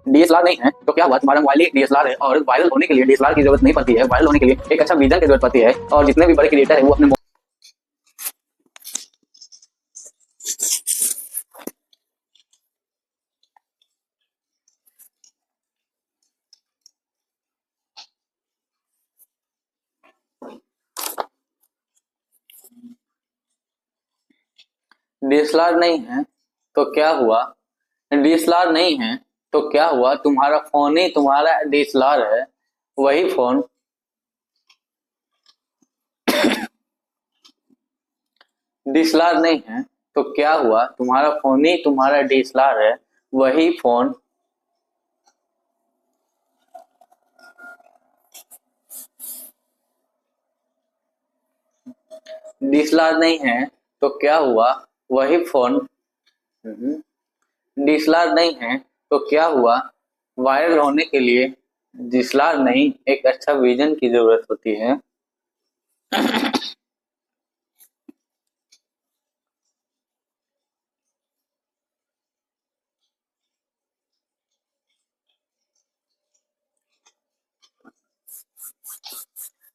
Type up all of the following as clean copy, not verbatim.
DSLR नहीं है तो क्या हुआ, तुम्हारा मोबाइल एक डीएसएलआर है और वायरल होने के लिए डीएसएलआर की जरूरत नहीं पड़ती है। वायरल होने के लिए एक अच्छा विजन की जरूरत पड़ती है और जितने भी बड़े क्रिएटर है वो अपने डीएसएलआर नहीं है तो क्या हुआ, डीएसएलआर नहीं है तो क्या हुआ, तुम्हारा फोन ही तुम्हारा डीएसएलआर है, वही फोन डीएसएलआर नहीं है तो क्या हुआ, तुम्हारा फोन ही तुम्हारा डीएसएलआर है, वही फोन डीएसएलआर नहीं है तो क्या हुआ, वही फोन डीएसएलआर नहीं है तो क्या हुआ, वायरल होने के लिए डीएसएलआर नहीं एक अच्छा विजन की जरूरत होती है।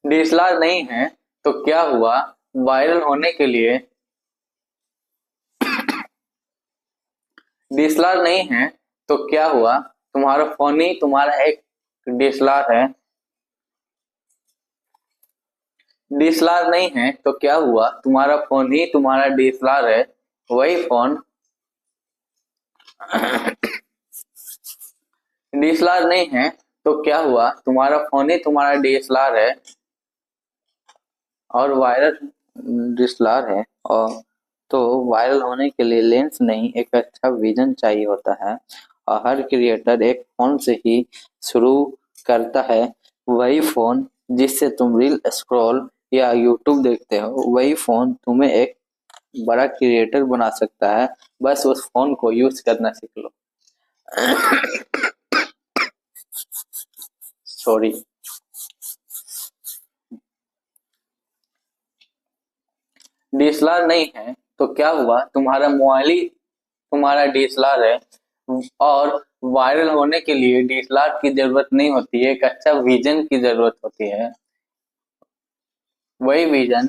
डीएसएलआर नहीं है तो क्या हुआ, वायरल होने के लिए डीएसएलआर नहीं है तो क्या हुआ, तुम्हारा फोन ही तुम्हारा एक डीएसएलआर है, डीएसएलआर नहीं है तो क्या हुआ, तुम्हारा फोन ही तुम्हारा डीएसएलआर है, वही फोन डीएसएलआर नहीं है तो क्या हुआ, तुम्हारा फोन ही तुम्हारा डीएसएलआर है और वायरल डीएसएलआर है, और तो वायरल होने के लिए लेंस नहीं एक अच्छा विजन चाहिए होता है। और हर क्रिएटर एक फोन से ही शुरू करता है, वही फोन जिससे तुम रील स्क्रॉल या यूट्यूब देखते हो, वही फोन तुम्हें एक बड़ा क्रिएटर बना सकता है। बस उस फोन को यूज करना सीख लो। सॉरी। डीएसएलआर नहीं है तो क्या हुआ, तुम्हारा मोबाइल ही तुम्हारा डीएसएलआर है और वायरल होने के लिए डीएसएलआर की जरूरत नहीं होती है, एक अच्छा विजन की जरूरत होती है, वही विजन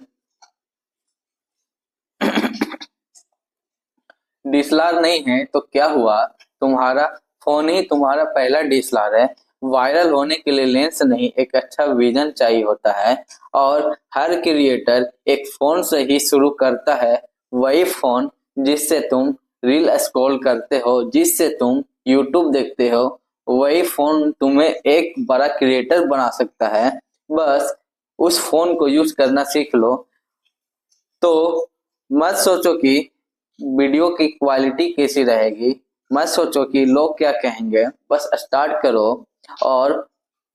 डीएसएलआर नहीं है तो क्या हुआ, तुम्हारा फोन ही तुम्हारा पहला डीएसएलआर है, वायरल होने के लिए लेंस नहीं एक अच्छा विजन चाहिए होता है। और हर क्रिएटर एक फोन से ही शुरू करता है, वही फोन जिससे तुम रील स्क्रॉल करते हो, जिससे तुम यूट्यूब देखते हो, वही फोन तुम्हें एक बड़ा क्रिएटर बना सकता है। बस उस फोन को यूज करना सीख लो। तो मत सोचो कि वीडियो की क्वालिटी कैसी रहेगी, मत सोचो कि लोग क्या कहेंगे, बस स्टार्ट करो। और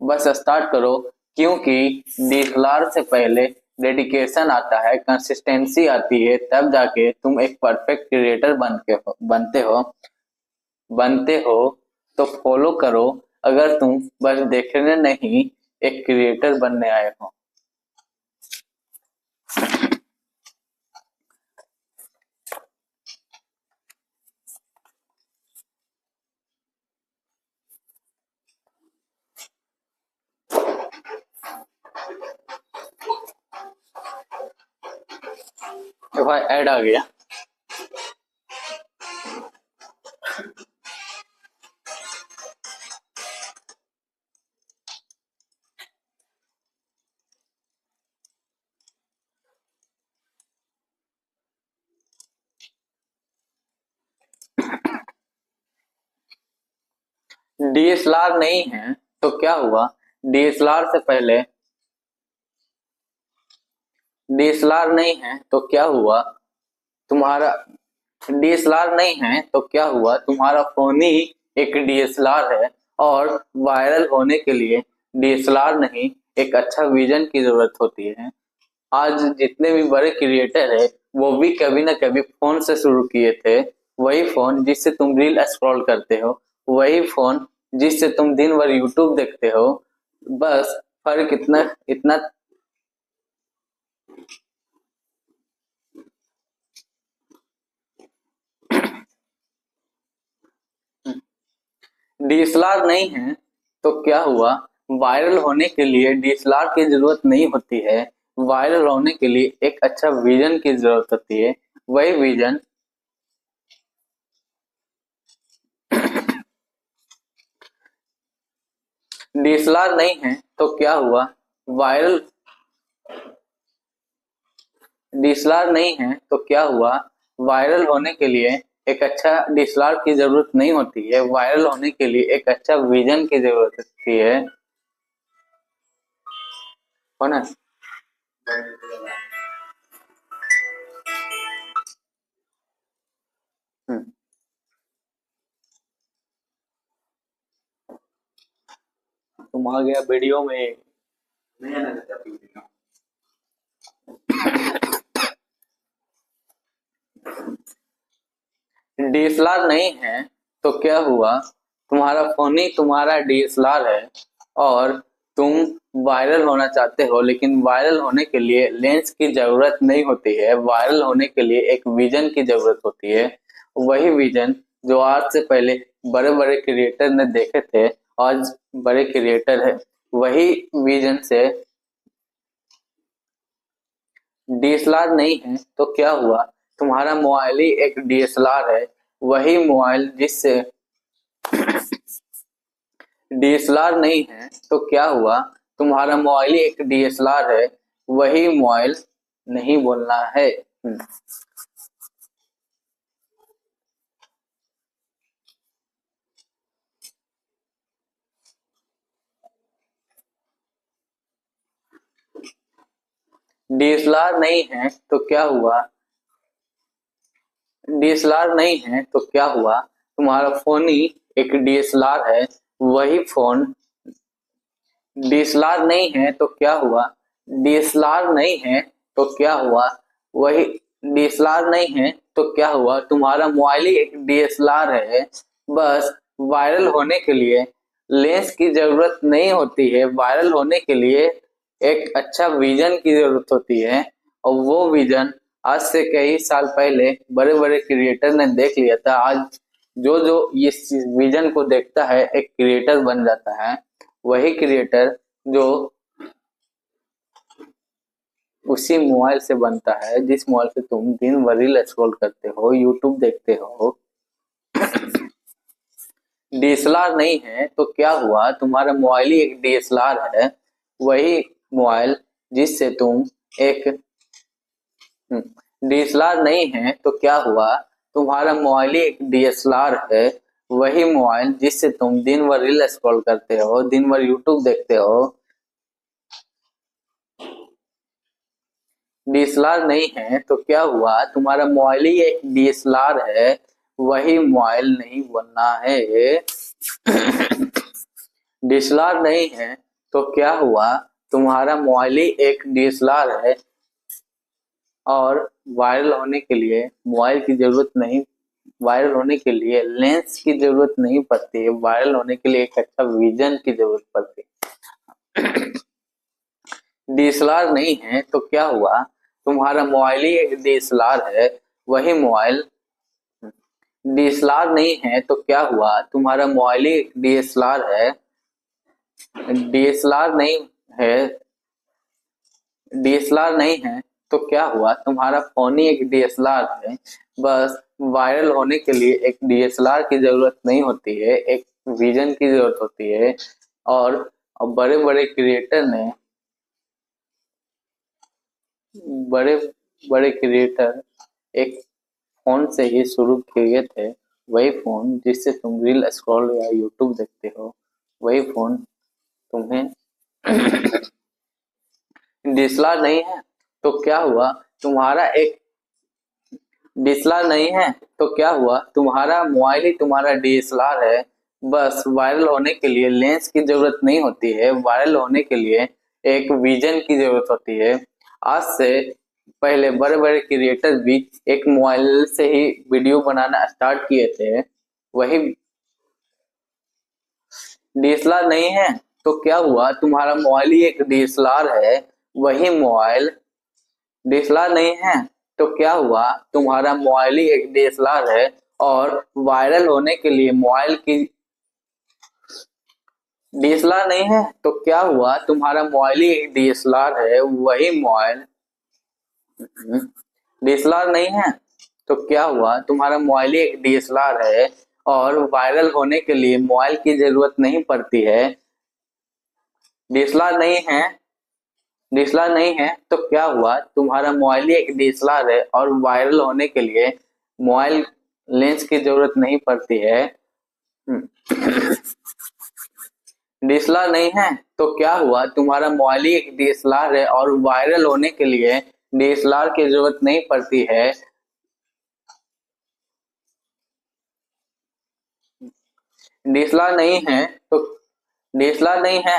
बस स्टार्ट करो, क्योंकि डीएसएलआर से पहले डेडिकेशन आता है, कंसिस्टेंसी आती है, तब जाके तुम एक परफेक्ट क्रिएटर बनते हो। तो फॉलो करो, अगर तुम बस देखने नहीं एक क्रिएटर बनने आए हो। तो भाई ऐड आ गया। डीएसएलआर नहीं है तो क्या हुआ, डीएसएलआर से पहले डीएसएलआर नहीं है तो क्या हुआ, तुम्हारा डीएसएलआर नहीं है तो क्या हुआ, तुम्हारा फोन ही एक डीएसएलआर है और वायरल होने के लिए डीएसएलआर नहीं एक अच्छा विजन की जरूरत होती है। आज जितने भी बड़े क्रिएटर है वो भी कभी ना कभी फोन से शुरू किए थे, वही फोन जिससे तुम रील स्क्रॉल करते हो, वही फोन जिससे तुम दिन भर यूट्यूब देखते हो। बस फर्क इतना इतना डीएसएलआर नहीं है तो क्या हुआ, वायरल होने के लिए डीएसएलआर की जरूरत नहीं होती है, वायरल होने के लिए एक अच्छा विजन की जरूरत होती है। वही विजन डीएसएलआर नहीं है तो क्या हुआ, वायरल डीएसएलआर नहीं है तो क्या हुआ, वायरल होने के लिए एक अच्छा डीएसएलआर की जरूरत नहीं होती है, वायरल होने के लिए एक अच्छा विजन की जरूरत होती है ना। हम्म, तुम आ गया वीडियो में। नहीं आना चाहता वीडियो। डीएसएलआर नहीं है तो क्या हुआ, तुम्हारा फोन ही तुम्हारा डीएसएलआर है और तुम वायरल होना चाहते हो, लेकिन वायरल होने के लिए लेंस की जरूरत नहीं होती है, वायरल होने के लिए एक विजन की जरूरत होती है। वही विजन जो आज से पहले बड़े बड़े क्रिएटर ने देखे थे, आज बड़े क्रिएटर है, वही विजन से डीएसएलआर नहीं है तो क्या हुआ, तुम्हारा मोबाइल ही एक डीएसएलआर है, वही मोबाइल जिससे डीएसएलआर नहीं है तो क्या हुआ, तुम्हारा मोबाइल ही एक डीएसएलआर है, वही मोबाइल नहीं बोलना है। डीएसएलआर नहीं है तो क्या हुआ, डीएसएलआर नहीं है तो क्या हुआ, तुम्हारा फोन ही एक डीएसएलआर है, वही फोन डीएसएलआर नहीं है तो क्या हुआ, डीएसएलआर नहीं है तो क्या हुआ, वही डीएसएलआर नहीं है तो क्या हुआ, तुम्हारा मोबाइल ही एक डीएसएलआर है। बस वायरल होने के लिए लेंस की जरूरत नहीं होती है, वायरल होने के लिए एक अच्छा विजन की जरूरत होती है, और वो विजन आज से कई साल पहले बड़े बड़े क्रिएटर ने देख लिया था। आज जो जो इस विजन को देखता है एक क्रिएटर बन जाता है, वही क्रिएटर जो उसी मोबाइल से बनता है जिस मोबाइल से तुम दिन भर रील स्क्रॉल करते हो, यूट्यूब देखते हो। डीएसएलआर नहीं है तो क्या हुआ, तुम्हारा मोबाइल ही एक डीएसएलआर है, वही मोबाइल जिससे तुम एक डीएसएलआर नहीं है तो क्या हुआ, तुम्हारा मोबाइल ही एक डीएसएलआर है, वही मोबाइल जिससे तुम दिन भर रील स्क्रॉल करते हो, दिन भर यूट्यूब देखते हो। डीएसएलआर नहीं है तो क्या हुआ, तुम्हारा मोबाइल ही एक डीएसएलआर है, वही मोबाइल नहीं बनना है। डीएसएलआर नहीं है तो क्या हुआ, तुम्हारा मोबाइल ही एक डीएसएलआर है और वायरल होने के लिए मोबाइल की जरूरत नहीं, वायरल होने के लिए लेंस की जरूरत नहीं पड़ती है, वायरल होने के लिए एक अच्छा विजन की जरूरत पड़ती है। डीएसएलआर नहीं है तो क्या हुआ, तुम्हारा मोबाइल ही एक डीएसएलआर है, वही मोबाइल डीएसएलआर नहीं है तो क्या हुआ, तुम्हारा मोबाइल ही डीएसएलआर है, डीएसएलआर नहीं है, डीएसएलआर नहीं है तो क्या हुआ, तुम्हारा फोन ही एक डीएसएलआर है। बस वायरल होने के लिए एक डीएसएलआर की जरूरत नहीं होती है, एक विजन की जरूरत होती है। और बड़े बड़े क्रिएटर ने बड़े बड़े क्रिएटर एक फोन से ही शुरू किए थे, वही फोन जिससे तुम रील स्क्रॉल या यूट्यूब देखते हो, वही फोन तुम्हें डीएसएलआर नहीं है तो क्या हुआ, तुम्हारा एक डीएसएलआर नहीं है तो क्या हुआ, तुम्हारा मोबाइल ही तुम्हारा डीएसएलआर है। बस वायरल होने के लिए लेंस की जरूरत नहीं होती है, वायरल होने के लिए एक विजन की जरूरत होती है। आज से पहले बड़े बड़े क्रिएटर भी एक मोबाइल से ही वीडियो बनाना स्टार्ट किए थे, वही डीएसएलआर नहीं है तो क्या हुआ, तुम्हारा मोबाइल ही एक डीएसएलआर है, वही मोबाइल डीएसएलआर नहीं है तो क्या हुआ, तुम्हारा मोबाइल ही एक डीएसएलआर है और वायरल होने के लिए मोबाइल की डीएसएलआर नहीं है तो क्या हुआ, तुम्हारा मोबाइल ही एक डीएसएलआर है, वही मोबाइल। डीएसएलआर नहीं है तो क्या हुआ, तुम्हारा मोबाइल ही एक डीएसएलआर है और वायरल होने के लिए मोबाइल की जरूरत नहीं पड़ती है। डीएसएलआर नहीं है, डीएसएलआर नहीं है तो क्या हुआ, तुम्हारा मोबाइल ही एक डीएसएलआर है और वायरल होने के लिए मोबाइल लेंस की जरूरत नहीं पड़ती है। डीएसएलआर नहीं है तो क्या हुआ, तुम्हारा मोबाइल ही एक डीएसएलआर है और वायरल होने के लिए डीएसएलआर की जरूरत नहीं पड़ती है। डीएसएलआर नहीं है तो डीएसएलआर नहीं है,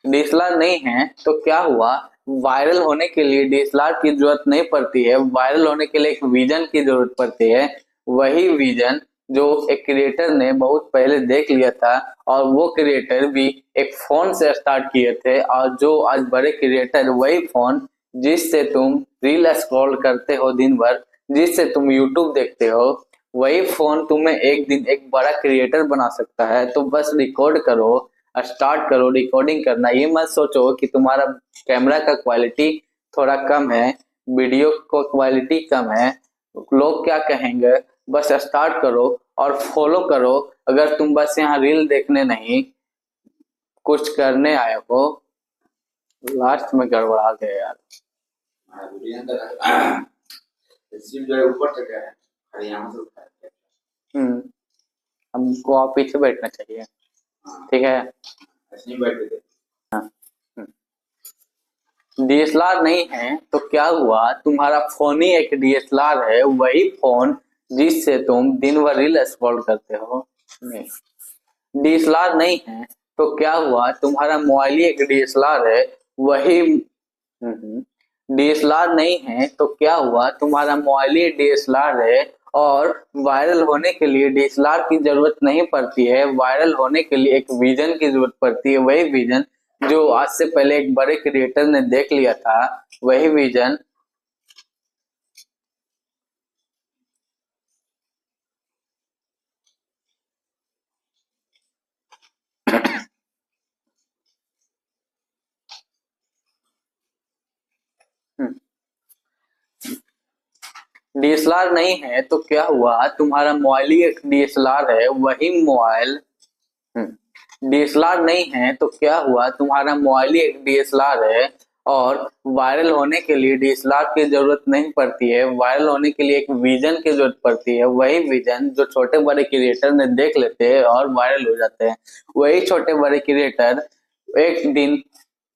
डीएसएलआर नहीं है तो क्या हुआ, वायरल होने के लिए डीएसएलआर की जरूरत नहीं पड़ती है, वायरल होने के लिए एक विजन की जरूरत पड़ती है। वही विजन जो एक क्रिएटर ने बहुत पहले देख लिया था और वो क्रिएटर भी एक फोन से स्टार्ट किए थे, और जो आज बड़े क्रिएटर, वही फोन जिससे तुम रील स्क्रॉल करते हो दिन भर, जिससे तुम यूट्यूब देखते हो, वही फोन तुम्हें एक दिन एक बड़ा क्रिएटर बना सकता है। तो बस रिकॉर्ड करो, स्टार्ट करो रिकॉर्डिंग करना। ये मत सोचो कि तुम्हारा कैमरा का क्वालिटी थोड़ा कम है, वीडियो को क्वालिटी कम है, लोग क्या कहेंगे। बस स्टार्ट करो और फॉलो करो। अगर तुम बस यहाँ रील देखने नहीं, कुछ करने आए हो। लास्ट में गड़बड़ा गया यार। ऊपर से गया है, यहाँ से उठाया। हमको आप पीछे बैठना चाहिए, ठीक है। डीएसएलआर नहीं है तो क्या हुआ, तुम्हारा फोन ही एक डीएसएलआर है, वही फोन जिससे तुम दिन भर रील स्क्रॉल करते हो। डीएसएलआर नहीं है तो क्या हुआ, तुम्हारा मोबाइल ही एक डीएसएलआर है, वही। डीएसएलआर नहीं है तो क्या हुआ, तुम्हारा मोबाइल ही डीएसएलआर है और वायरल होने के लिए डीएसएलआर की जरूरत नहीं पड़ती है, वायरल होने के लिए एक विजन की जरूरत पड़ती है। वही विजन जो आज से पहले एक बड़े क्रिएटर ने देख लिया था, वही विजन। डीएसएलआर नहीं है तो क्या हुआ, तुम्हारा मोबाइल ही एक डीएसएलआर है, वही मोबाइल। डीएसएलआर नहीं है तो क्या हुआ, तुम्हारा मोबाइल ही एक डीएसएलआर है और वायरल होने के लिए डीएसएलआर की जरूरत नहीं पड़ती है, वायरल होने के लिए एक विजन की जरूरत पड़ती है। वही विजन जो छोटे बड़े क्रिएटर ने देख लेते हैं और वायरल हो जाते हैं। वही छोटे बड़े क्रिएटर एक दिन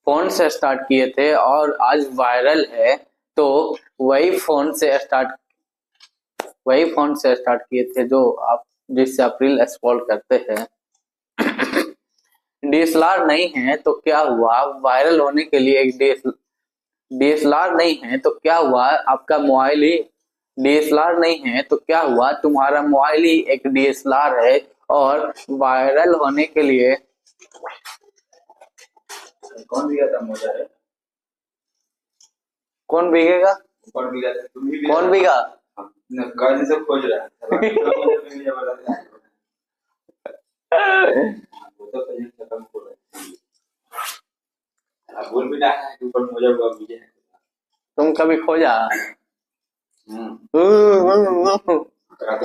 फोन से स्टार्ट किए थे और आज वायरल है। तो वही फोन से स्टार्ट किए थे जो आप, जिससे आप रील स्क्रॉल करते हैं। डीएसएलआर नहीं है तो क्या हुआ, वायरल होने के लिए एक डीएसएलआर नहीं है तो क्या हुआ, आपका मोबाइल ही डीएसएलआर नहीं है तो क्या हुआ, तुम्हारा मोबाइल ही एक डीएसएलआर है और वायरल होने के लिए। कौन भीगा था मोजा? कौन भीगेगा? कौन भीगा? तुम ही कौन भीगा? गाड़ी से खोज रहा है। वो तो पहले खत्म हो रहा है। बोल भी रहा है कि ऊपर मोजा हुआ भीगे। तुम कभी खोजा? तो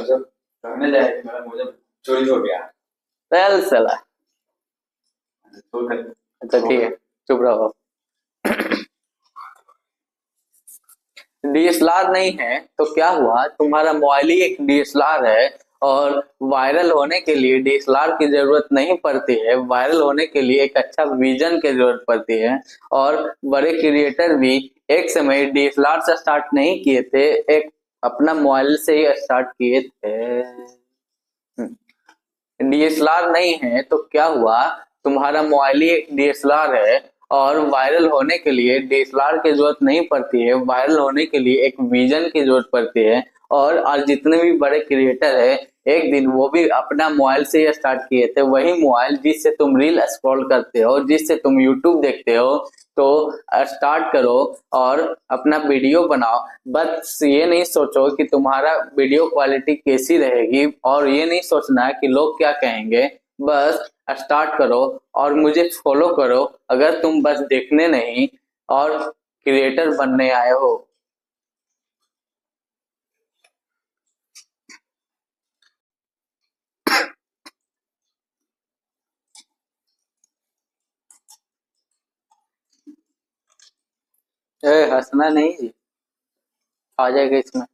जब करने जाए कि मेरा मोजा चोरी हो गया। चल साला। अच्छा ठीक है, चुप रहो। डीएसएलआर नहीं है तो क्या हुआ, तुम्हारा मोबाइल ही एक डीएसएलआर है और वायरल होने के लिए डीएसएलआर की जरूरत नहीं पड़ती है, वायरल होने के लिए एक अच्छा विजन की जरूरत पड़ती है। और बड़े क्रिएटर भी एक समय डीएसएलआर से स्टार्ट नहीं किए थे, एक अपना मोबाइल से ही स्टार्ट किए थे। डीएसएलआर नहीं है तो क्या हुआ, तुम्हारा मोबाइल ही एक डीएसएलआर है और वायरल होने के लिए डीएसएलआर की जरूरत नहीं पड़ती है, वायरल होने के लिए एक विजन की जरूरत पड़ती है। और आज जितने भी बड़े क्रिएटर है, एक दिन वो भी अपना मोबाइल से ही स्टार्ट किए थे, वही मोबाइल जिससे तुम रील स्क्रॉल करते हो, जिससे तुम यूट्यूब देखते हो। तो स्टार्ट करो और अपना वीडियो बनाओ। बस ये नहीं सोचो कि तुम्हारा वीडियो क्वालिटी कैसी रहेगी, और ये नहीं सोचना कि लोग क्या कहेंगे। बस स्टार्ट करो और मुझे फॉलो करो, अगर तुम बस देखने नहीं और क्रिएटर बनने आए हो। हंसना नहीं जी, आ जाएगा इसमें।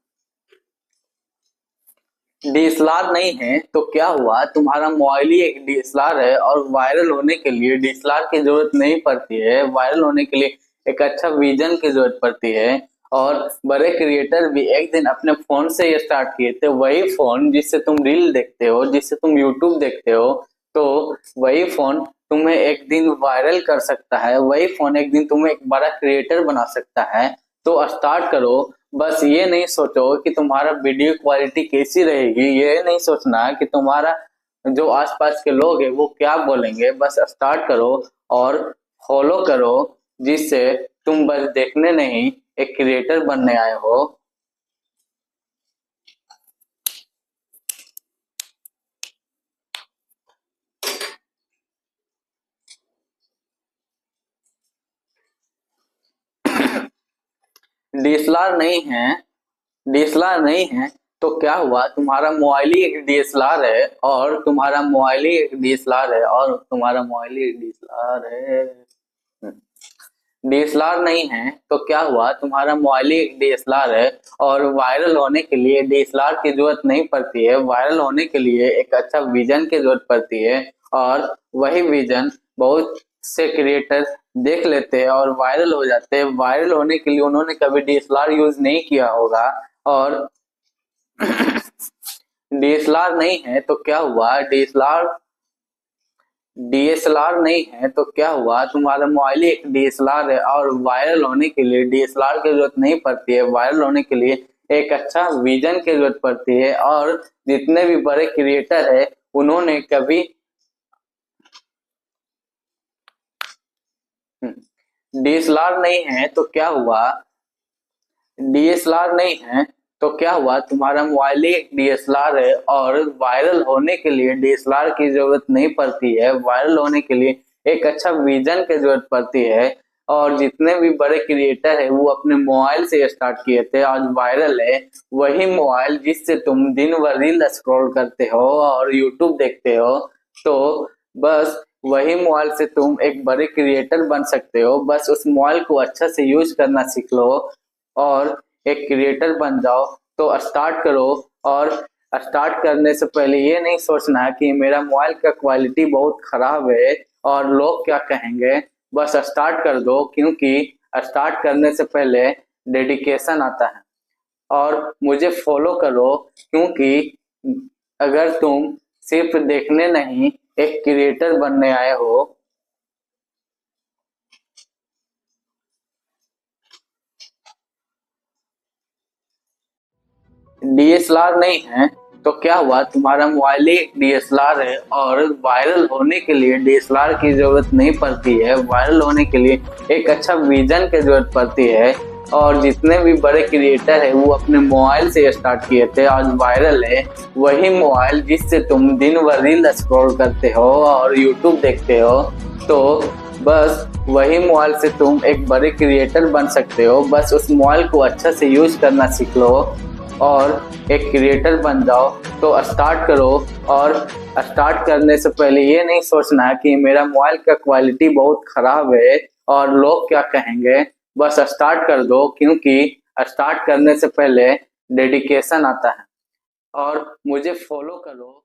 डीएसएलआर नहीं है तो क्या हुआ, तुम्हारा मोबाइल ही एक डीएसएलआर है और वायरल होने के लिए डीएसएलआर की जरूरत नहीं पड़ती है। वायरल होने के लिए एक अच्छा विजन की जरूरत पड़ती है। और बड़े क्रिएटर भी एक दिन अपने फोन से ही स्टार्ट किए थे। वही फोन जिससे तुम रील देखते हो, जिससे तुम यूट्यूब देखते हो, तो वही फोन तुम्हें एक दिन वायरल कर सकता है। वही फोन एक दिन तुम्हें एक बड़ा क्रिएटर बना सकता है। तो स्टार्ट करो। बस ये नहीं सोचो कि तुम्हारा वीडियो क्वालिटी कैसी रहेगी, ये नहीं सोचना कि तुम्हारा जो आसपास के लोग हैं वो क्या बोलेंगे। बस स्टार्ट करो और फॉलो करो, जिससे तुम बस देखने नहीं एक क्रिएटर बनने आए हो। डीएसएलआर नहीं है, डीएसएलआर नहीं है तो क्या हुआ, तुम्हारा मोबाइल ही एक डीएसएलआर है और तुम्हारा मोबाइल ही एक डीएसएलआर है और तुम्हारा मोबाइल ही एक डीएसएलआर है। डीएसएलआर नहीं है तो क्या हुआ, तुम्हारा मोबाइल ही एक डीएसएलआर है और वायरल होने के लिए डीएसएलआर की जरूरत नहीं पड़ती है। वायरल होने के लिए एक अच्छा विजन की जरूरत पड़ती है और वही विजन बहुत से क्रिएटर देख लेते हैं और वायरल हो जाते हैं। वायरल होने के लिए उन्होंने कभी डीएसएलआर यूज नहीं किया होगा और डीएसएलआर नहीं है तो क्या हुआ, डीएसएलआर नहीं है तो क्या हुआ, तुम्हारा मोबाइल ही एक डीएसएलआर है और वायरल होने के लिए डीएसएलआर की जरूरत नहीं पड़ती है। वायरल होने के लिए एक अच्छा विजन की जरूरत पड़ती है और जितने भी बड़े क्रिएटर है उन्होंने कभी डीएसएलआर नहीं है तो क्या हुआ, डीएसएलआर नहीं है तो क्या हुआ, तुम्हारा मोबाइल ही डीएसएलआर है और वायरल होने के लिए डीएसएलआर की जरूरत नहीं पड़ती है। वायरल होने के लिए एक अच्छा विजन की जरूरत पड़ती है और जितने भी बड़े क्रिएटर है वो अपने मोबाइल से स्टार्ट किए थे, आज वायरल है। वही मोबाइल जिससे तुम दिन भर रील स्क्रॉल करते हो और यूट्यूब देखते हो, तो बस वही मोबाइल से तुम एक बड़े क्रिएटर बन सकते हो। बस उस मोबाइल को अच्छा से यूज करना सीख लो और एक क्रिएटर बन जाओ। तो स्टार्ट करो और स्टार्ट करने से पहले ये नहीं सोचना कि मेरा मोबाइल का क्वालिटी बहुत खराब है और लोग क्या कहेंगे। बस स्टार्ट कर दो, क्योंकि स्टार्ट करने से पहले डेडिकेशन आता है। और मुझे फॉलो करो, क्योंकि अगर तुम सिर्फ देखने नहीं एक क्रिएटर बनने आए हो। डीएसएलआर नहीं है तो क्या हुआ, तुम्हारा मोबाइल ही डीएसएलआर है और वायरल होने के लिए डीएसएलआर की जरूरत नहीं पड़ती है। वायरल होने के लिए एक अच्छा विजन की जरूरत पड़ती है और जितने भी बड़े क्रिएटर है वो अपने मोबाइल से स्टार्ट किए थे, आज वायरल है। वही मोबाइल जिससे तुम दिन भर रील स्क्रॉल करते हो और यूट्यूब देखते हो, तो बस वही मोबाइल से तुम एक बड़े क्रिएटर बन सकते हो। बस उस मोबाइल को अच्छा से यूज करना सीख लो और एक क्रिएटर बन जाओ। तो स्टार्ट करो और स्टार्ट करने से पहले ये नहीं सोचना कि मेरा मोबाइल का क्वालिटी बहुत खराब है और लोग क्या कहेंगे। बस स्टार्ट कर दो, क्योंकि स्टार्ट करने से पहले डेडिकेशन आता है। और मुझे फॉलो करो।